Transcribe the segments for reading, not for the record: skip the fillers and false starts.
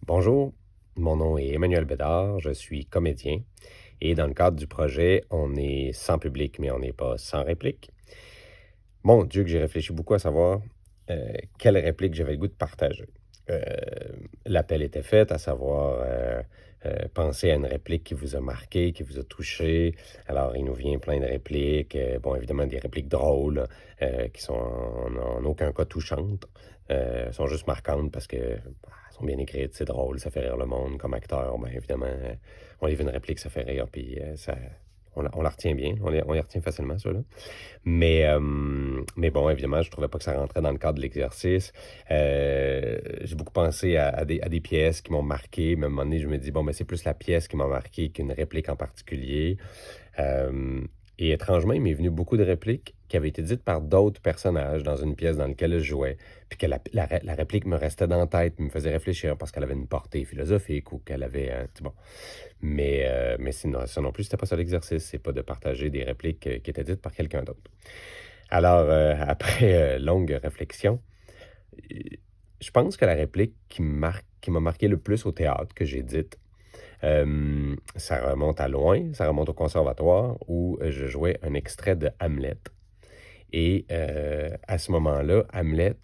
Bonjour, mon nom est Emmanuel Bédard, je suis comédien et dans le cadre du projet, on est sans public, mais on n'est pas sans réplique. Mon Dieu, que j'ai réfléchi beaucoup à savoir quelle réplique j'avais le goût de partager. Euh, L'appel était fait, à savoir penser à une réplique qui vous a marqué, qui vous a touché. Alors, il nous vient plein de répliques. Bon, évidemment, des répliques drôles qui sont en aucun cas touchantes. Sont juste marquantes parce que elles sont bien écrites, c'est drôle, ça fait rire le monde. Comme acteur, ben, évidemment, on livre une réplique, ça fait rire, puis on la retient bien, on les retient facilement, ceux-là. Mais bon, évidemment, je trouvais pas que ça rentrait dans le cadre de l'exercice. J'ai beaucoup pensé à des pièces qui m'ont marqué, mais à un moment donné, je me dis, bon, ben, c'est plus la pièce qui m'a marqué qu'une réplique en particulier. Euh, et étrangement, il m'est venu beaucoup de répliques qui avaient été dites par d'autres personnages dans une pièce dans laquelle je jouais, puis que la réplique me restait dans la tête, me faisait réfléchir parce qu'elle avait une portée philosophique ou qu'elle avait, bon. Mais sinon, ça non plus, c'était pas ça l'exercice, c'est pas de partager des répliques qui étaient dites par quelqu'un d'autre. Alors, après longue réflexion, euh, je pense que la réplique qui m'a marqué le plus au théâtre, que j'ai dite, ça remonte à loin, ça remonte au conservatoire où je jouais un extrait de Hamlet. Et à ce moment-là, Hamlet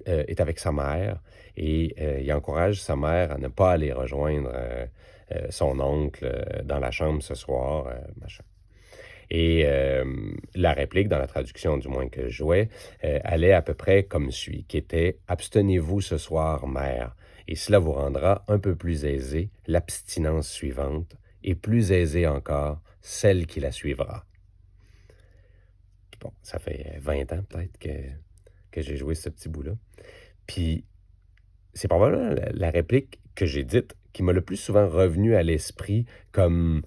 est avec sa mère et il encourage sa mère à ne pas aller rejoindre son oncle dans la chambre ce soir, machin. Et la réplique, dans la traduction du moins que je jouais, allait à peu près comme suit, qui était abstenez-vous ce soir, mère, et cela vous rendra un peu plus aisé l'abstinence suivante, et plus aisée encore celle qui la suivra. Bon, ça fait 20 ans peut-être que j'ai joué ce petit bout-là. Puis c'est probablement la réplique que j'ai dite qui m'a le plus souvent revenu à l'esprit comme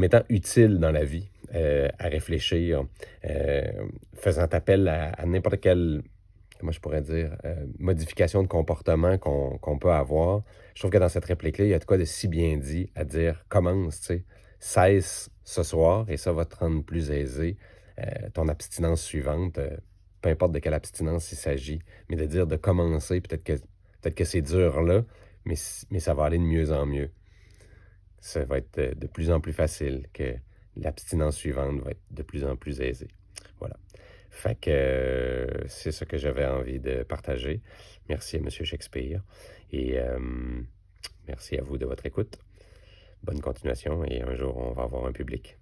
étant utile dans la vie, à réfléchir, faisant appel à n'importe quelle, comment je pourrais dire, modification de comportement qu'on peut avoir. Je trouve que dans cette réplique-là, il y a de quoi de si bien dit à dire commence, tu sais, cesse ce soir et ça va te rendre plus aisé. Ton abstinence suivante, peu importe de quelle abstinence il s'agit, mais de dire de commencer, peut-être que c'est dur là, mais ça va aller de mieux en mieux. Ça va être de plus en plus facile, que l'abstinence suivante va être de plus en plus aisée. Voilà. Fait que c'est ce que j'avais envie de partager. Merci à Monsieur Shakespeare et merci à vous de votre écoute. Bonne continuation et un jour, on va avoir un public.